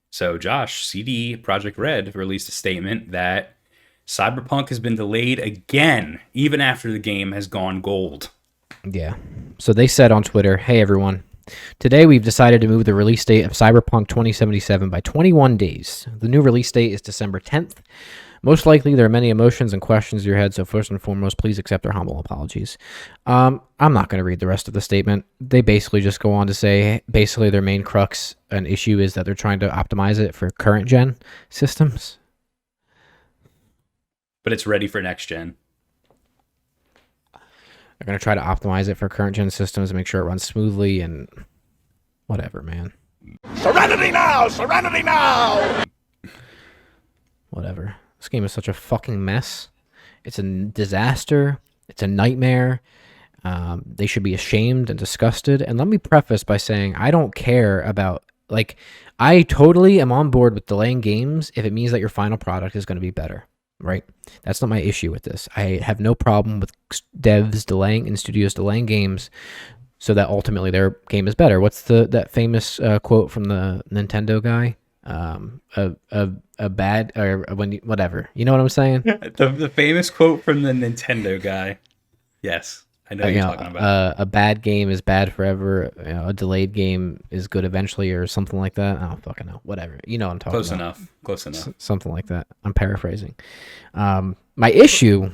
So, Josh, CD Projekt Red released a statement that Cyberpunk has been delayed again, even after the game has gone gold. Yeah. So they said on Twitter, "Hey everyone, today we've decided to move the release date of Cyberpunk 2077 by 21 days. The new release date is December 10th. Most likely there are many emotions and questions in your head, so first and foremost, please accept our humble apologies." I'm not going to read the rest of the statement. They basically just go on to say, basically their main crux and issue is that they're trying to optimize it for current gen systems. But it's ready for next gen. They're going to try to optimize it for current gen systems and make sure it runs smoothly and whatever, man. Serenity now! Serenity now! Whatever. This game is such a fucking mess. It's a disaster. It's a nightmare. They should be ashamed and disgusted. And let me preface by saying I don't care about, like, I totally am on board with delaying games if it means that your final product is going to be better, right? That's not my issue with this. I have no problem with devs delaying and studios delaying games so that ultimately their game is better. What's that famous quote from the Nintendo guy? A bad or when you, whatever, you know what I'm saying? The famous quote from the Nintendo guy. Yes, I know what you're talking about. A bad game is bad forever. A delayed game is good eventually, or something like that. I don't fucking know. Whatever. You know what I'm talking Close about. enough. Close enough. Something like that. I'm paraphrasing. My issue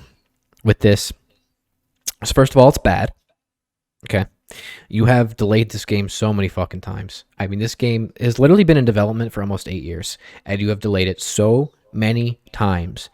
with this is, first of all, it's bad. Okay. You have delayed this game so many fucking times. I mean, this game has literally been in development for almost 8 years, and you have delayed it so many times.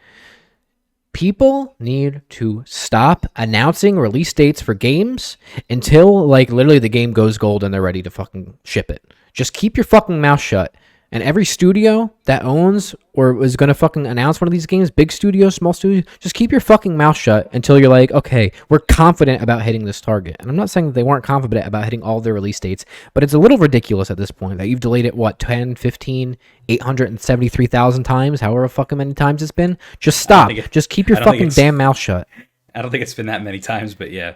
People need to stop announcing release dates for games until, like, literally the game goes gold and they're ready to fucking ship it. Just keep your fucking mouth shut. And every studio that owns or is going to fucking announce one of these games, big studio, small studio, just keep your fucking mouth shut until you're like, okay, we're confident about hitting this target. And I'm not saying that they weren't confident about hitting all their release dates, but it's a little ridiculous at this point that you've delayed it, what, 10, 15, 873,000 times, however fucking many times it's been. Just stop. Just keep your fucking damn mouth shut. I don't think it's been that many times, but yeah.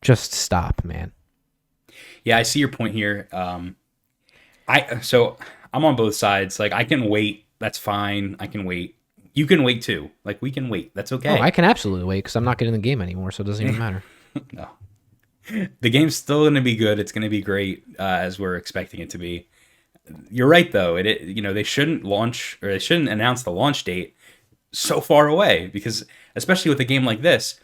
Just stop, man. Yeah, I see your point here. So I'm on both sides. Like, I can wait. That's fine. I can wait. You can wait too. Like, we can wait. That's okay. Oh, I can absolutely wait because I'm not getting the game anymore, so it doesn't even matter. No, the game's still going to be good. It's going to be great as we're expecting it to be. You're right, though. They shouldn't launch, or they shouldn't announce the launch date so far away, because especially with a game like this,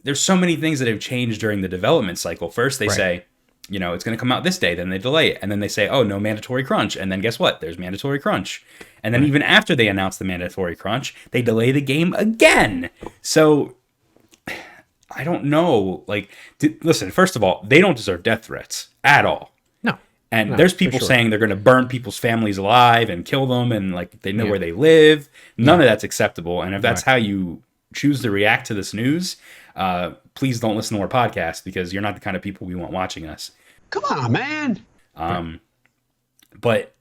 there's so many things that have changed during the development cycle. First, they say, it's going to come out this day. Then they delay it. And then they say, oh, no mandatory crunch. And then guess what? There's mandatory crunch. And then even after they announce the mandatory crunch, they delay the game again. So I don't know. Like, listen, first of all, they don't deserve death threats at all. No. And there's people saying they're going to burn people's families alive and kill them. And, like, they know where they live. None of that's acceptable. And if that's how you choose to react to this news, please don't listen to our podcast, because you're not the kind of people we want watching us. Come on, man. But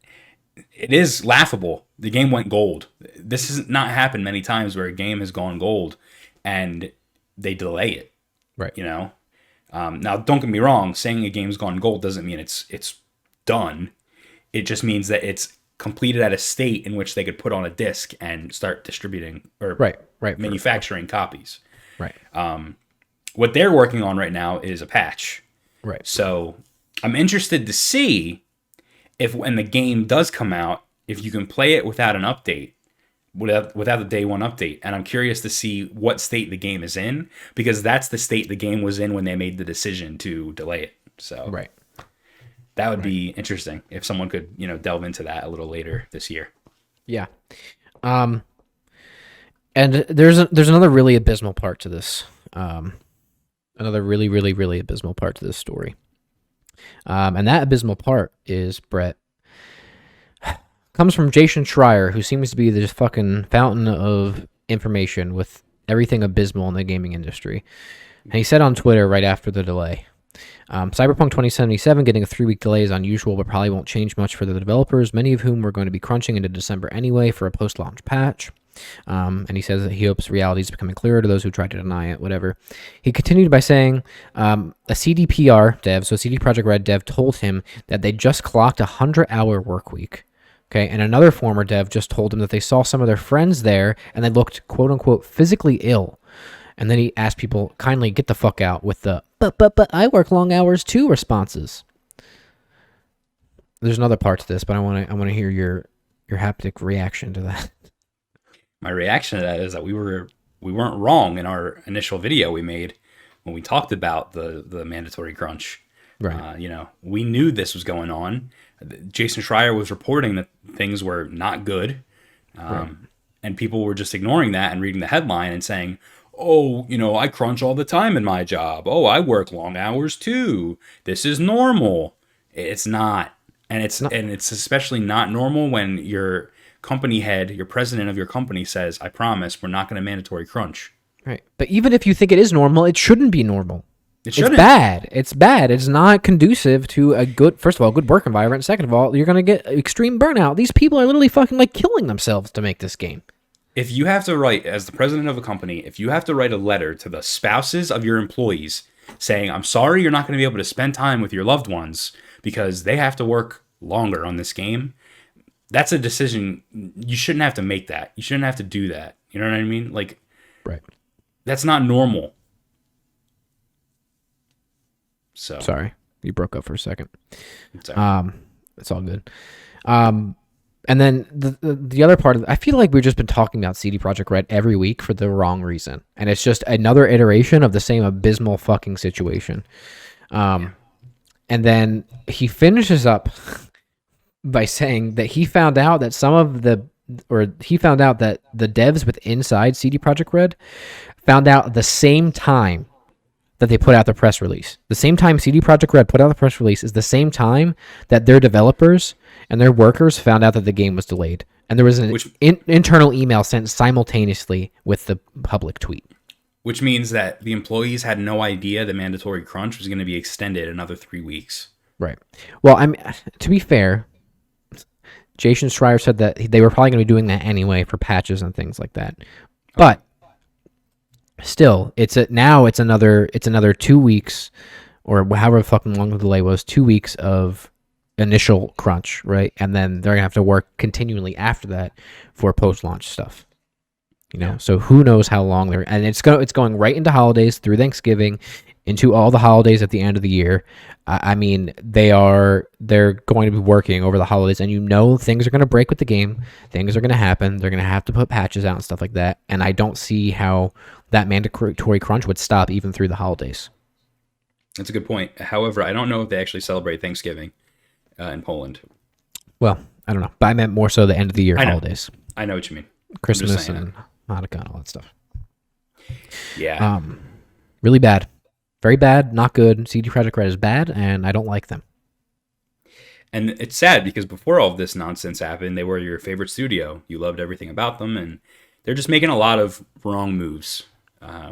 it is laughable. The game went gold. This has not happened many times where a game has gone gold and they delay it. Right. Now, don't get me wrong. Saying a game's gone gold doesn't mean it's done. It just means that it's completed at a state in which they could put on a disc and start distributing or manufacturing copies. Right. What they're working on right now is a patch. Right. So I'm interested to see if, when the game does come out, if you can play it without an update, without the day one update. And I'm curious to see what state the game is in, because that's the state the game was in when they made the decision to delay it. So that would be interesting if someone could, delve into that a little later this year. Yeah. And there's another really abysmal part to this. Another really, really, really abysmal part to this story. And that abysmal part is, Brett, comes from Jason Schreier, who seems to be this fucking fountain of information with everything abysmal in the gaming industry. And he said on Twitter right after the delay, Cyberpunk 2077 getting a 3-week delay is unusual, but probably won't change much for the developers, many of whom were going to be crunching into December anyway for a post-launch patch. And he says that he hopes reality is becoming clearer to those who try to deny it, whatever. He continued by saying a CDPR dev, so CD Projekt Red dev, told him that they just clocked a 100-hour work week. Okay, and another former dev just told him that they saw some of their friends there and they looked, quote unquote, physically ill. And then he asked people, kindly get the fuck out with the, but, I work long hours too responses. There's another part to this, but I want to hear your haptic reaction to that. My reaction to that is that we weren't wrong in our initial video we made when we talked about the mandatory crunch. Right. We knew this was going on. Jason Schreier was reporting that things were not good. And people were just ignoring that and reading the headline and saying, oh, I crunch all the time in my job. Oh, I work long hours too. This is normal. It's not. And it's especially not normal when your company head, your president of your company says, I promise we're not going to mandatory crunch. Right. But even if you think it is normal, it shouldn't be normal. It shouldn't. It's bad. It's bad. It's not conducive to a good, first of all, good work environment. Second of all, you're going to get extreme burnout. These people are literally fucking like killing themselves to make this game. If you have to write, as the president of a company, if you have to write a letter to the spouses of your employees saying, I'm sorry you're not going to be able to spend time with your loved ones because they have to work longer on this game, that's a decision. You shouldn't have to make that. You shouldn't have to do that. You know what I mean? Like, right. That's not normal. So sorry, you broke up for a second. It's all good. And then the other part of I feel like we've just been talking about CD Projekt Red every week for the wrong reason, and it's just another iteration of the same abysmal fucking situation. And then he finishes up by saying that he found out that the devs with inside CD Projekt Red found out the same time that they put out the press release. The same time CD Projekt Red put out the press release is the same time that their developers and their workers found out that the game was delayed. And there was an internal email sent simultaneously with the public tweet. Which means that the employees had no idea the mandatory crunch was going to be extended another 3 weeks. Right. Well, to be fair, Jason Schreier said that they were probably going to be doing that anyway for patches and things like that. But still, it's another 2 weeks, or however fucking long the delay was, 2 weeks of initial crunch, right? And then they're gonna have to work continually after that for post-launch stuff. So who knows how long and it's going right into holidays, through Thanksgiving, into all the holidays at the end of the year. I mean, they're going to be working over the holidays, and things are going to break with the game. Things are going to happen. They're going to have to put patches out and stuff like that. And I don't see how that mandatory crunch would stop even through the holidays. That's a good point. However, I don't know if they actually celebrate Thanksgiving in Poland. Well, I don't know. But I meant more so the end of the year holidays. I know what you mean. Christmas and Hanukkah and all that stuff. Yeah. Really bad. Very bad, not good. CD Projekt Red is bad, and I don't like them. And it's sad because before all of this nonsense happened, they were your favorite studio. You loved everything about them, and they're just making a lot of wrong moves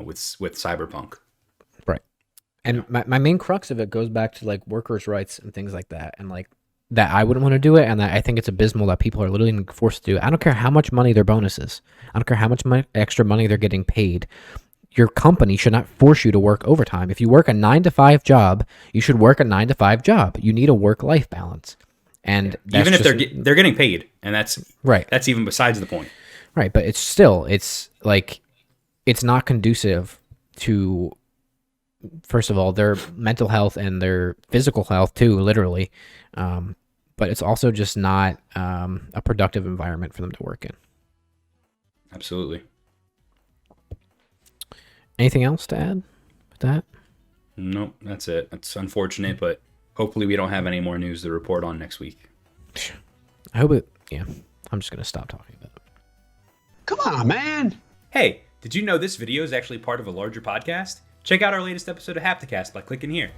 with Cyberpunk. Right. And my main crux of it goes back to like workers' rights and things like that, and like that I wouldn't want to do it, and that I think it's abysmal that people are literally forced to do it. I don't care how much money their bonus is. I don't care how much extra money they're getting paid. Your company should not force you to work overtime. If you work a 9-to-5 job, you should work a 9-to-5 job. You need a work-life balance. And even if they're getting paid, and that's right. That's even besides the point. Right, but it's not conducive to, first of all, their mental health and their physical health too, literally. But it's also just not a productive environment for them to work in. Absolutely. Anything else to add with that? Nope, that's it. It's unfortunate, but hopefully we don't have any more news to report on next week. I hope it. Yeah, I'm just going to stop talking about it. Come on, man. Hey, did you know this video is actually part of a larger podcast? Check out our latest episode of Hapticast by clicking here.